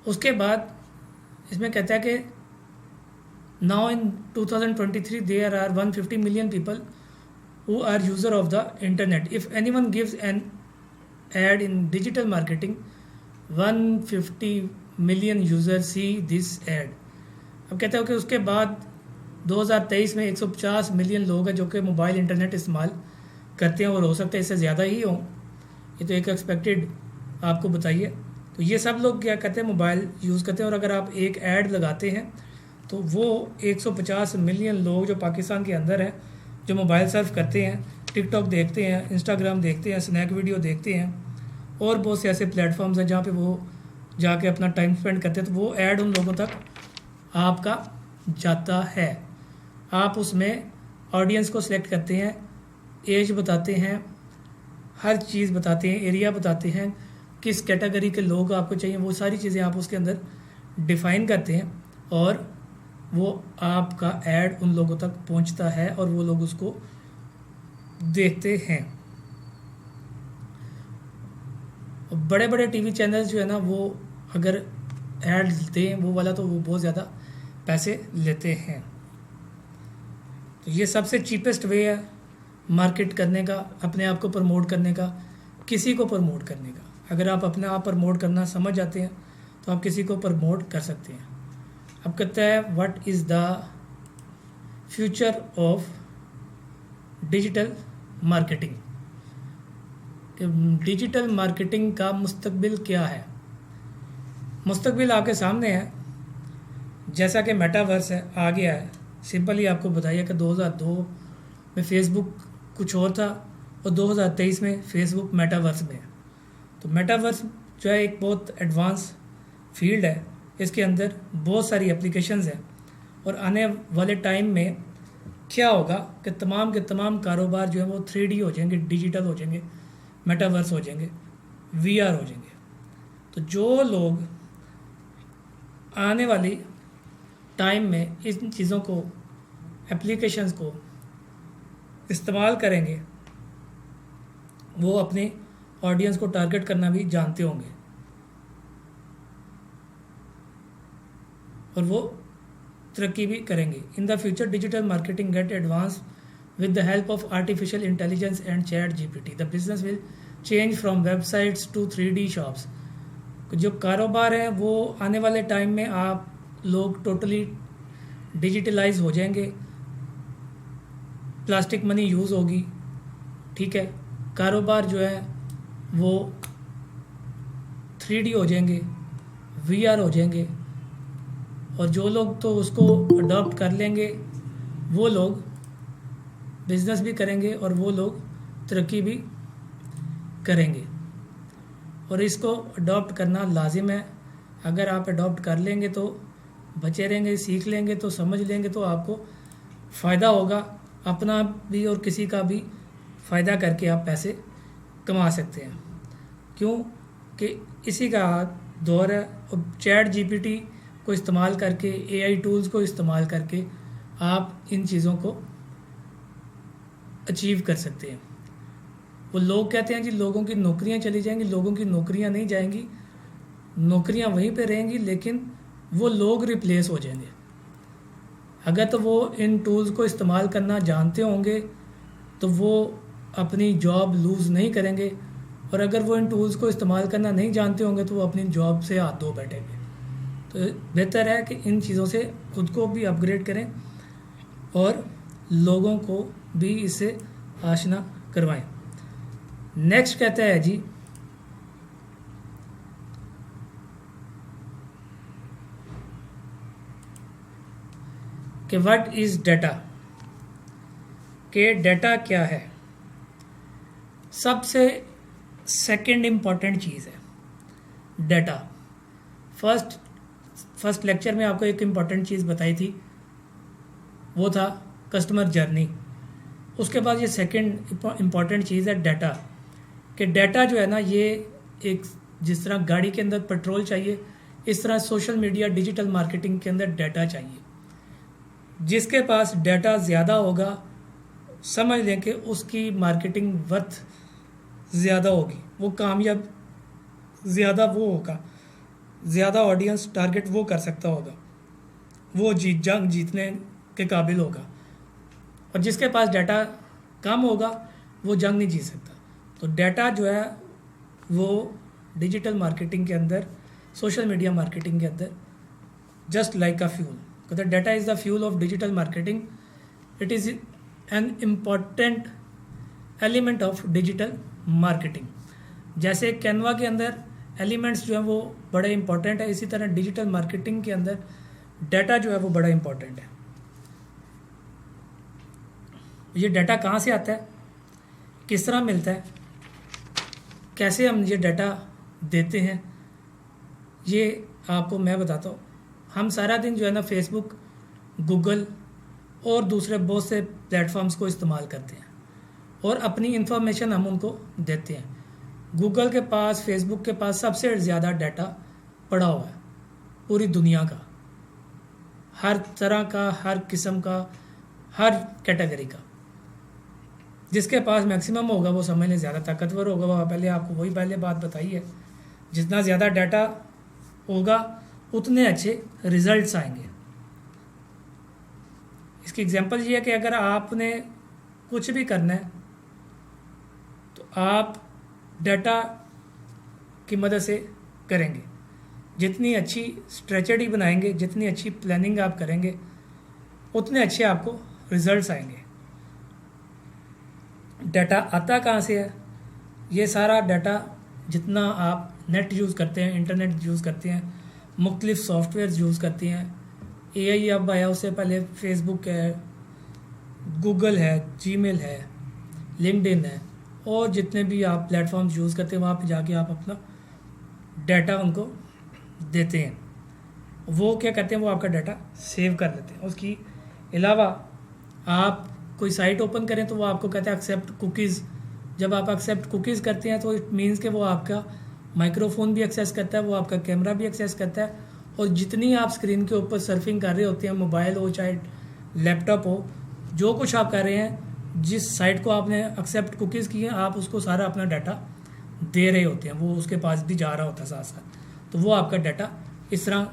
उसके बाद इसमें कहता है कि now in 2023 there are 150 million people who are user of the internet. If anyone gives an ad in digital marketing, 150 million users see this ad. अब कहते हो कि उसके बाद 2023 में 150 मिलियन लोग हैं जो कि मोबाइल इंटरनेट इस्तेमाल करते हैं, और हो सकता है इससे ज़्यादा ही हों। ये तो एक एक्सपेक्टेड आपको बताइए। तो ये सब लोग क्या करते हैं, मोबाइल यूज़ करते हैं, और अगर आप एक ऐड लगाते हैं तो वो 150 मिलियन लोग जो पाकिस्तान के अंदर हैं, जो मोबाइल सर्फ करते हैं, टिकटॉक देखते हैं, इंस्टाग्राम देखते हैं, स्नैक वीडियो देखते हैं, और बहुत से ऐसे प्लेटफॉर्म्स हैं जहाँ पे वो जाके अपना टाइम स्पेंड करते हैं, तो वो ऐड उन लोगों तक आपका जाता है। आप उसमें ऑडियंस को सिलेक्ट करते हैं, एज बताते हैं, हर चीज़ बताते हैं, एरिया बताते हैं, किस कैटेगरी के लोग आपको चाहिए, वो सारी चीज़ें आप उसके अंदर डिफ़ाइन करते हैं, और वो आपका ऐड उन लोगों तक पहुंचता है और वो लोग उसको देखते हैं। बड़े बड़े टीवी चैनल्स जो है ना, वो अगर ऐड दें वो वाला, तो वो बहुत ज़्यादा पैसे लेते हैं। तो ये सबसे चीपेस्ट वे है मार्केट करने का, अपने आप को प्रमोट करने का, किसी को प्रमोट करने का। अगर आप अपने आप प्रमोट करना समझ जाते हैं तो आप किसी को प्रमोट कर सकते हैं। अब कहता है what is the future of digital marketing, कि डिजिटल मार्केटिंग का मुस्तकबिल क्या है। मुस्तकबिल आपके सामने है, जैसा कि मेटावर्स है, आ गया है। सिंपली आपको बताइए कि 2002 में फेसबुक कुछ और था और 2023 में फेसबुक मेटावर्स में है। तो मेटावर्स जो है एक बहुत एडवांस फील्ड है, इसके अंदर बहुत सारी एप्लीकेशंस हैं, और आने वाले टाइम में क्या होगा कि तमाम के तमाम कारोबार जो है वो 3D हो जाएंगे, डिजिटल हो जाएंगे, मेटावर्स हो जाएंगे, VR हो जाएंगे। तो जो लोग आने वाली टाइम में इन चीज़ों को, एप्लीकेशंस को इस्तेमाल करेंगे, वो अपने ऑडियंस को टारगेट करना भी जानते होंगे, और वो तरक्की भी करेंगे। In the future digital marketing get advance with the help of artificial intelligence and chat GPT। The business will change from websites to 3D shops. जो कारोबार हैं वो आने वाले टाइम में आप लोग टोटली डिजिटलाइज हो जाएंगे, प्लास्टिक मनी यूज़ होगी, ठीक है। कारोबार जो है वो 3D हो जाएंगे, VR हो जाएंगे, और जो लोग तो उसको अडॉप्ट कर लेंगे वो लोग बिजनेस भी करेंगे और वो लोग तरक्की भी करेंगे। और इसको अडॉप्ट करना लाजिम है। अगर आप अडॉप्ट कर लेंगे तो बचे रहेंगे, सीख लेंगे तो समझ लेंगे तो आपको फ़ायदा होगा, अपना भी और किसी का भी फ़ायदा करके आप पैसे कमा सकते हैं। क्यों कि इसी का दौर है। और चैट GPT को इस्तेमाल करके, AI टूल्स को इस्तेमाल करके आप इन चीज़ों को अचीव कर सकते हैं। वो लोग कहते हैं जी लोगों की नौकरियां चली जाएंगी, लोगों की नौकरियां नहीं जाएंगी, नौकरियां वहीं पे रहेंगी, लेकिन वो लोग रिप्लेस हो जाएंगे। अगर तो वो इन टूल्स को इस्तेमाल करना जानते होंगे तो वो अपनी जॉब लूज़ नहीं करेंगे, और अगर वो इन टूल्स को इस्तेमाल करना नहीं जानते होंगे तो वो अपनी जॉब से हाथ धो बैठेंगे। तो बेहतर है कि इन चीज़ों से खुद को भी अपग्रेड करें और लोगों को भी इससे आशना करवाएं। नेक्स्ट कहता है जी कि व्हाट इज़ डाटा, कि डाटा क्या है। सबसे सेकंड इम्पॉर्टेंट चीज़ है डाटा। फर्स्ट लेक्चर में आपको एक इम्पॉर्टेंट चीज़ बताई थी, वो था कस्टमर जर्नी। उसके बाद ये सेकंड इम्पॉर्टेंट चीज़ है डाटा, कि डाटा जो है ना, ये एक जिस तरह गाड़ी के अंदर पेट्रोल चाहिए, इस तरह सोशल मीडिया डिजिटल मार्केटिंग के अंदर डाटा चाहिए। जिसके पास डाटा ज़्यादा होगा, समझ लें कि उसकी मार्केटिंग वर्थ ज़्यादा होगी, वो कामयाब ज़्यादा वो होगा। ज़्यादा ऑडियंस टारगेट वो कर सकता होगा, वो जंग जीतने के काबिल होगा। और जिसके पास डाटा कम होगा वो जंग नहीं जीत सकता। तो डाटा जो है वो डिजिटल मार्केटिंग के अंदर, सोशल मीडिया मार्केटिंग के अंदर जस्ट लाइक अ फ्यूल, कहते data is the fuel of digital marketing, it is an important element of digital marketing. जैसे कैनवा के अंदर एलिमेंट्स जो हैं वो बड़े इंपॉर्टेंट है, इसी तरह डिजिटल मार्केटिंग के अंदर डाटा जो है वो बड़ा इंपॉर्टेंट है। ये डाटा कहाँ से आता है, किस तरह मिलता है, कैसे हम ये डाटा देते हैं, ये आपको मैं बताता हूँ। हम सारा दिन जो है ना फेसबुक, गूगल और दूसरे बहुत से प्लेटफॉर्म्स को इस्तेमाल करते हैं और अपनी इंफॉर्मेशन हम उनको देते हैं। गूगल के पास, फेसबुक के पास सबसे ज़्यादा डाटा पड़ा हुआ है पूरी दुनिया का, हर तरह का, हर किस्म का, हर कैटेगरी का। जिसके पास मैक्सिमम होगा वो समझने ज़्यादा ताकतवर होगा। वो पहले आपको वही पहले बात बताई है, जितना ज़्यादा डाटा होगा उतने अच्छे रिजल्ट्स आएंगे। इसकी एग्जांपल ये है कि अगर आपने कुछ भी करना है तो आप डाटा की मदद से करेंगे। जितनी अच्छी स्ट्रेटजी बनाएंगे, जितनी अच्छी प्लानिंग आप करेंगे, उतने अच्छे आपको रिजल्ट्स आएंगे। डाटा आता कहाँ से है? ये सारा डाटा जितना आप नेट यूज़ करते हैं, इंटरनेट यूज़ करते हैं, मुख्तलिफ सॉफ्टवेयर यूज़ करते हैं, AI अब आया, उससे पहले फेसबुक है, गूगल है, जीमेल है, लिंक्डइन है, और जितने भी आप प्लेटफॉर्म्स यूज़ करते हैं वहाँ पे जाके आप अपना डाटा उनको देते हैं। वो क्या करते हैं, वो आपका डाटा सेव कर लेते हैं। उसके अलावा आप कोई साइट ओपन करें तो वो आपको कहते हैं एक्सेप्ट कुकीज़। जब आप एक्सेप्ट कुकीज़ करते हैं तो इट मीन्स कि वो आपका माइक्रोफोन भी एक्सेस करता है, वो आपका कैमरा भी एक्सेस करता है, और जितनी आप स्क्रीन के ऊपर सर्फिंग कर रहे होते हैं, मोबाइल हो चाहे लैपटॉप हो, जो कुछ आप कर रहे हैं, जिस साइट को आपने एक्सेप्ट कुकीज़ की हैं, आप उसको सारा अपना डाटा दे रहे होते हैं, वो उसके पास भी जा रहा होता है साथ साथ। तो वो आपका डाटा इस तरह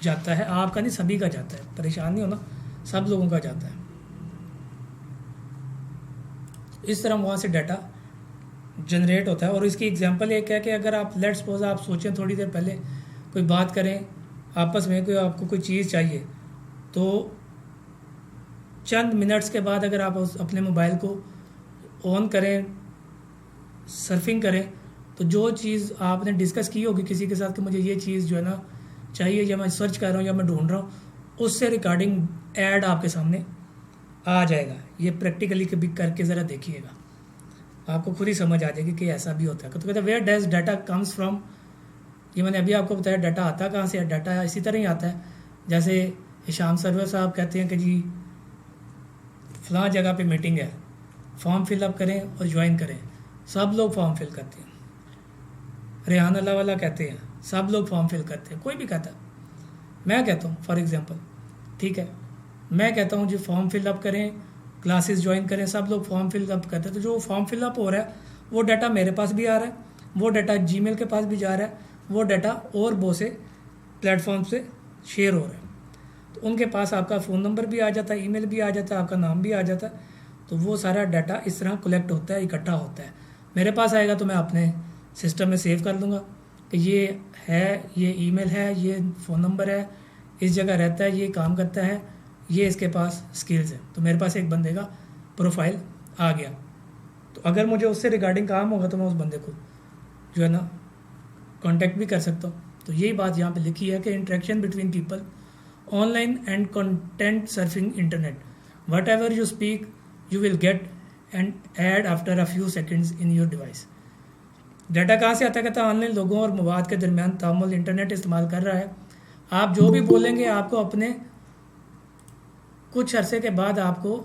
जाता है, आपका नहीं सभी का जाता है, परेशान नहीं होना, सब लोगों का जाता है। इस तरह वहाँ से डाटा जनरेट होता है। और इसकी एग्जांपल एक है कि अगर आप लेट्स सपोज आप सोचें थोड़ी देर पहले कोई बात करें आपस में, कोई आपको कोई चीज़ चाहिए, तो चंद मिनट्स के बाद अगर आप अपने मोबाइल को ऑन करें, सर्फिंग करें, तो जो चीज़ आपने डिस्कस की होगी किसी के साथ कि मुझे ये चीज़ जो है ना चाहिए, या मैं सर्च कर रहा हूँ या मैं ढूंढ रहा हूँ, उससे रिकॉर्डिंग ऐड आपके सामने आ जाएगा। ये प्रैक्टिकली कभी करके ज़रा देखिएगा, आपको खुद ही समझ आ जाएगी कि ऐसा भी होता है। तो कहते हैं where does data comes from, ये मैंने अभी आपको बताया डाटा आता कहाँ से है। डाटा इसी तरह ही आता है, जैसे हिशाम सरवर साहब कहते हैं कि जी फलां जगह पे मीटिंग है, फॉर्म फिलअप करें और ज्वाइन करें। सब लोग फॉर्म फिल करते हैं। रेहान अल्लाह वाला कहते हैं, सब लोग फॉर्म फिल करते हैं, कोई भी कहता है। मैं कहता हूँ फॉर एग्जांपल, ठीक है, मैं कहता हूँ जी फॉर्म फिलअप करें, क्लासेस ज्वाइन करें, सब लोग फॉर्म फिलअप करते हैं। तो जो फॉर्म फिलअप हो रहा है वो डाटा मेरे पास भी आ रहा है, वो डाटा जीमेल के पास भी जा रहा है, वो डाटा और बहुत से प्लेटफॉर्म से शेयर हो रहा है। तो उनके पास आपका फ़ोन नंबर भी आ जाता है, ईमेल भी आ जाता है, आपका नाम भी आ जाता है। तो वो सारा डाटा इस तरह कलेक्ट होता है, इकट्ठा होता है, मेरे पास आएगा तो मैं अपने सिस्टम में सेव कर लूँगा कि ये है, ये ईमेल है, ये फ़ोन नंबर है, इस जगह रहता है, ये काम करता है, ये इसके पास स्किल्स है। तो मेरे पास एक बंदे का प्रोफाइल आ गया। तो अगर मुझे उससे रिगार्डिंग काम होगा तो मैं उस बंदे को जो है ना कांटेक्ट भी कर सकता हूँ। तो यही बात यहाँ पे लिखी है कि interaction between people online and content surfing internet, whatever you speak you will get and ad after a few seconds in your device. Data कहाँ से आता है? कहता है ऑनलाइन लोगों और मवाद के दरमियान तामुल इंटरनेट इस्तेमाल कर रहा है। आप जो भी बोलेंगे आपको अपने कुछ अरसे के बाद आपको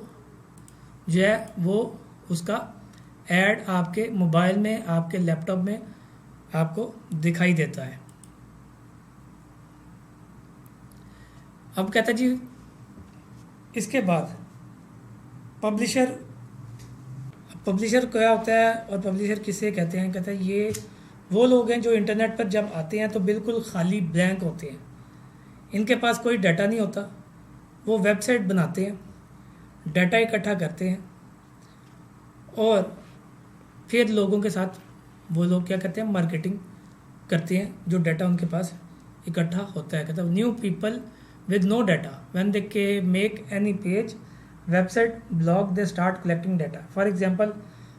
जो है वो उसका ऐड आपके मोबाइल में, आपके लैपटॉप में आपको दिखाई देता है। अब कहता जी इसके बाद पब्लिशर क्या होता है और पब्लिशर किसे कहते हैं? कहता है ये वो लोग हैं जो इंटरनेट पर जब आते हैं तो बिल्कुल खाली ब्लैंक होते हैं, इनके पास कोई डाटा नहीं होता। वो वेबसाइट बनाते हैं, डाटा इकट्ठा करते हैं और फिर लोगों के साथ वो लोग क्या करते हैं, मार्केटिंग करते हैं जो डाटा उनके पास इकट्ठा होता है। कहते हैं new people with no data when they के make any page website blog they start collecting data. For example,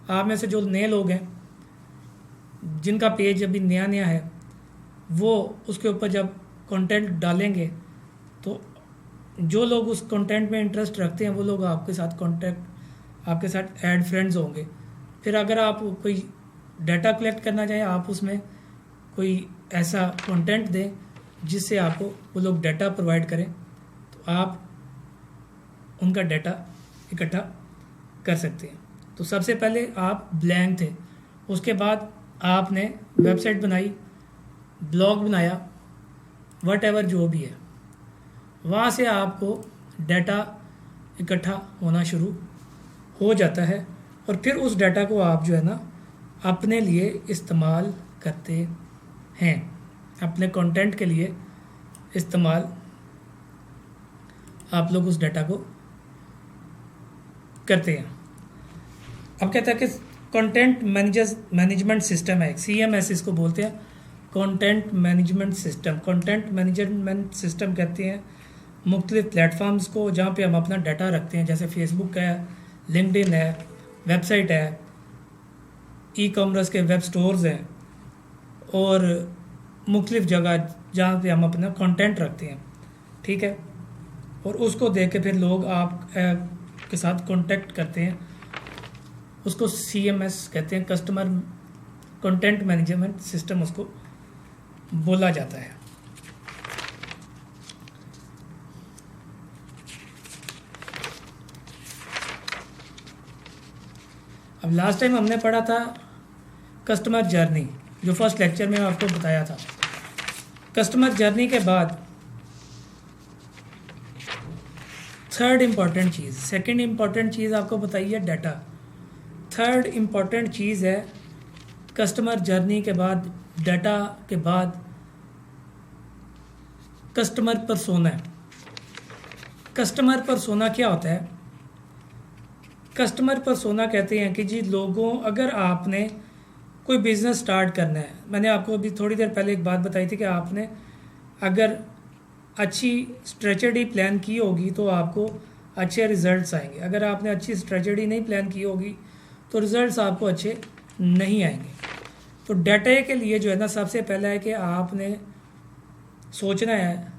आप में से जो नए लोग हैं जिनका पेज अभी नया नया है, वो उसके ऊपर जब कंटेंट डालेंगे तो जो लोग उस कंटेंट में इंटरेस्ट रखते हैं वो लोग आपके साथ आपके साथ ऐड फ्रेंड्स होंगे। फिर अगर आप कोई डाटा कलेक्ट करना चाहें, आप उसमें कोई ऐसा कंटेंट दें जिससे आपको वो लोग डाटा प्रोवाइड करें, तो आप उनका डाटा इकट्ठा कर सकते हैं। तो सबसे पहले आप ब्लैंक थे, उसके बाद आपने वेबसाइट बनाई, ब्लॉग बनाया, वट एवर जो भी है, वहाँ से आपको डाटा इकट्ठा होना शुरू हो जाता है और फिर उस डाटा को आप जो है ना अपने लिए इस्तेमाल करते हैं, अपने कंटेंट के लिए इस्तेमाल आप लोग उस डाटा को करते हैं। अब कहता है कि कंटेंट मैनेजमेंट सिस्टम है, CMS इसको बोलते हैं, content management system. Content management system कहते हैं मुख्तलिफ प्लेटफॉर्म्स को जहाँ पे हम अपना डाटा रखते हैं, जैसे फेसबुक है, लिंक्डइन है, वेबसाइट है, ई-कॉमर्स के वेब स्टोर्स हैं और मुख्तलिफ जगह जहाँ पे हम अपना कंटेंट रखते हैं, ठीक है। और उसको देख के फिर लोग आप के साथ कांटेक्ट करते हैं, उसको CMS कहते हैं, कस्टमर कंटेंट मैनेजमेंट सिस्टम उसको बोला जाता है। अब लास्ट टाइम हमने पढ़ा था कस्टमर जर्नी, जो फर्स्ट लेक्चर में आपको बताया था। कस्टमर जर्नी के बाद थर्ड इम्पॉर्टेंट चीज़, सेकंड इम्पॉर्टेंट चीज़ आपको बताई है डाटा। थर्ड इम्पॉर्टेंट चीज़ है कस्टमर जर्नी के बाद, डाटा के बाद कस्टमर पर्सोना। कस्टमर पर्सोना क्या होता है? कस्टमर पर्सोना कहते हैं कि जी लोगों, अगर आपने कोई बिज़नेस स्टार्ट करना है, मैंने आपको अभी थोड़ी देर पहले एक बात बताई थी कि आपने अगर अच्छी स्ट्रेटजी प्लान की होगी तो आपको अच्छे रिजल्ट्स आएंगे। अगर आपने अच्छी स्ट्रेटजी नहीं प्लान की होगी तो रिजल्ट्स आपको अच्छे नहीं आएंगे। तो डाटा के लिए जो है ना, सबसे पहला है कि आपने सोचना है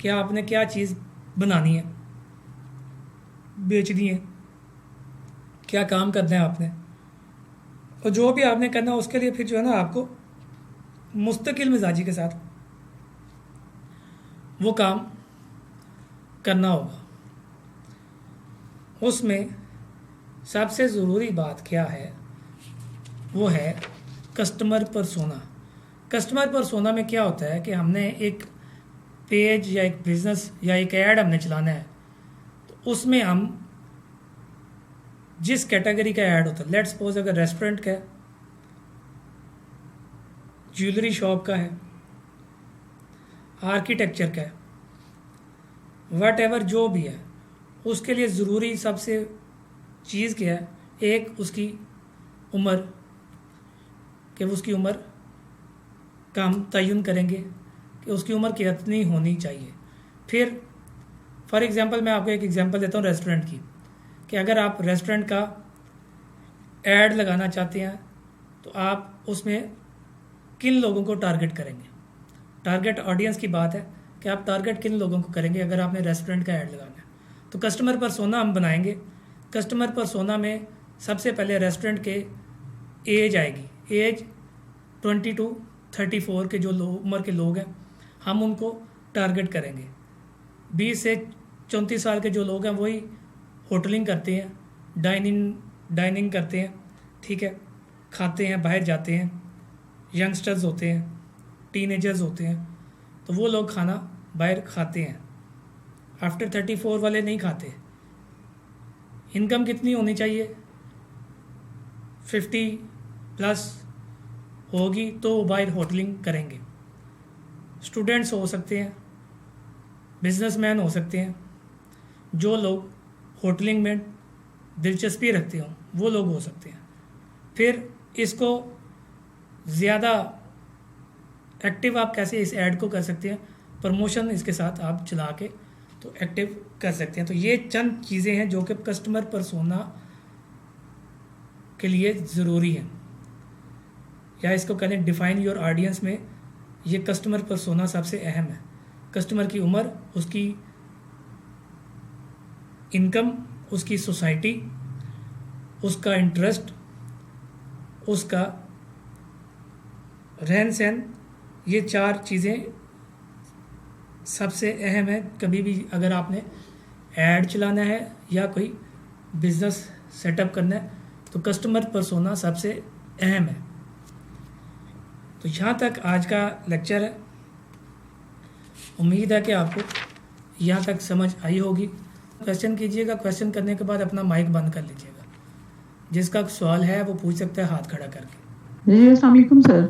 कि आपने क्या चीज़ बनानी है, बेचनी है, क्या काम करना है आपने, और जो भी आपने करना है उसके लिए फिर जो है ना आपको मुस्तकिल मिजाजी के साथ वो काम करना होगा। उसमें सबसे ज़रूरी बात क्या है, वो है कस्टमर पर्सोना। कस्टमर पर्सोना में क्या होता है कि हमने एक पेज या एक बिज़नेस या एक ऐड हमने चलाना है, तो उसमें हम जिस कैटेगरी का ऐड होता है, लेट्स सपोज अगर रेस्टोरेंट का है, ज्वेलरी शॉप का है, आर्किटेक्चर का है, वट एवर जो भी है, उसके लिए ज़रूरी सबसे चीज़ क्या है, एक उसकी उम्र, कि उसकी उम्र का हम तयन करेंगे कि उसकी उम्र कितनी होनी चाहिए। फिर फॉर एग्ज़ाम्पल मैं आपको एक एग्ज़ाम्पल देता हूँ रेस्टोरेंट की, कि अगर आप रेस्टोरेंट का ऐड लगाना चाहते हैं तो आप उसमें किन लोगों को टारगेट करेंगे। टारगेट ऑडियंस की बात है कि आप टारगेट किन लोगों को करेंगे अगर आपने रेस्टोरेंट का ऐड लगाना है। तो कस्टमर पर्सोना हम बनाएंगे। कस्टमर पर्सोना में सबसे पहले रेस्टोरेंट के एज आएगी, एज 20 to 34 के जो उम्र के लोग हैं हम उनको टारगेट करेंगे। 20 से 34 साल के जो लोग हैं वही होटलिंग करते हैं, डाइनिंग करते हैं, ठीक है, खाते हैं, बाहर जाते हैं, यंगस्टर्स होते हैं, टीनेजर्स होते हैं, तो वो लोग खाना बाहर खाते हैं। आफ्टर 34 वाले नहीं खाते। इनकम कितनी होनी चाहिए? 50+ होगी तो वो बाहर होटलिंग करेंगे। स्टूडेंट्स हो सकते हैं, बिजनेसमैन हो सकते हैं, जो लोग होटलिंग में दिलचस्पी रखते हों वो लोग हो सकते हैं। फिर इसको ज़्यादा एक्टिव आप कैसे इस ऐड को कर सकते हैं, प्रमोशन इसके साथ आप चला के तो एक्टिव कर सकते हैं। तो ये चंद चीज़ें हैं जो कि कस्टमर परसोना के लिए ज़रूरी हैं, या इसको कहें डिफाइन योर ऑडियंस में ये कस्टमर परसोना सबसे अहम है। कस्टमर की उम्र, उसकी इनकम, उसकी सोसाइटी, उसका इंटरेस्ट, उसका रहन सहन, ये 4 चीज़ें सबसे अहम है। कभी भी अगर आपने ऐड चलाना है या कोई बिज़नेस सेटअप करना है तो कस्टमर परसोना सबसे अहम है। तो यहाँ तक आज का लेक्चर है। उम्मीद है कि आपको यहाँ तक समझ आई होगी। क्वेश्चन कीजिएगा, क्वेश्चन करने के बाद अपना माइक बंद कर लीजिएगा। जिसका सवाल है वो पूछ सकता है हाथ खड़ा करके। जी अस्सलाम वालेकुम सर।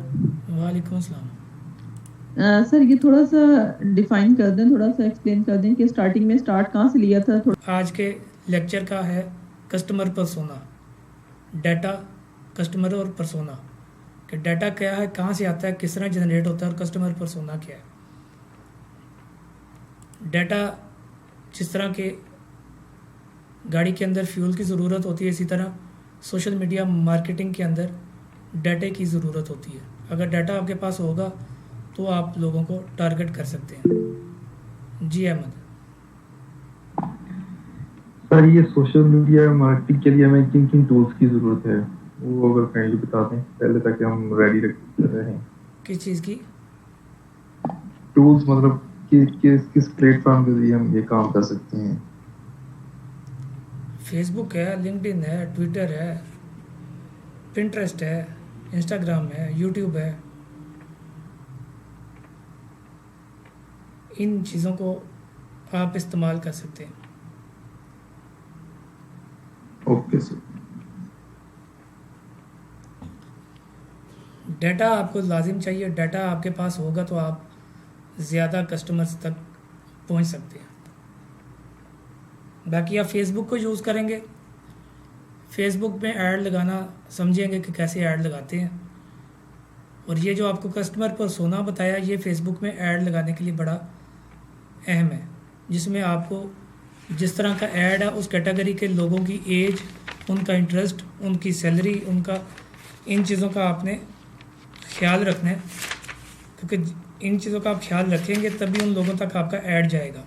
वालेकुम सलाम। सर ये थोड़ा सा डिफाइन कर दें, थोड़ा सा एक्सप्लेन कर दें कि स्टार्टिंग में स्टार्ट कहाँ से लिया था थोड़ा। आज के लेक्चर का है कस्टमर परसोना, डाटा कस्टमर और परसोना कि डाटा क्या है, कहाँ से आता है, किस तरह जनरेट होता है और कस्टमर परसोना क्या है। डाटा जिस तरह के गाड़ी के अंदर फ्यूल की ज़रूरत होती है, इसी तरह सोशल मीडिया मार्केटिंग के अंदर डाटे की ज़रूरत होती है। अगर डाटा आपके पास होगा तो आप लोगों को टारगेट कर सकते हैं। जी अहमद सर, ये सोशल मीडिया मार्केटिंग के लिए हमें किन किन टूल्स की ज़रूरत है वो अगर काइंडली बता दें पहले, ताकि हम रेडी रहें। किस चीज़ की टूल्स मतलब किस प्लेटफॉर्म के जरिए हम ये काम कर सकते हैं। फेसबुक है, लिंक्डइन है, ट्विटर है, पिंटरेस्ट है, इंस्टाग्राम है, यूट्यूब है। इन चीज़ों को आप इस्तेमाल कर सकते हैं। Okay sir. डाटा आपको लाजिम चाहिए। डाटा आपके पास होगा तो आप ज़्यादा कस्टमर्स तक पहुंच सकते हैं। बाकी आप फेसबुक को यूज़ करेंगे, फेसबुक में ऐड लगाना समझेंगे कि कैसे ऐड लगाते हैं। और ये जो आपको कस्टमर परसोना बताया, ये फेसबुक में ऐड लगाने के लिए बड़ा अहम है, जिसमें आपको जिस तरह का ऐड है उस कैटेगरी के लोगों की एज, उनका इंटरेस्ट, उनकी सैलरी, उनका इन चीज़ों का आपने ख्याल रखना है, क्योंकि इन चीज़ों का आप ख्याल रखेंगे तभी उन लोगों तक आपका ऐड जाएगा।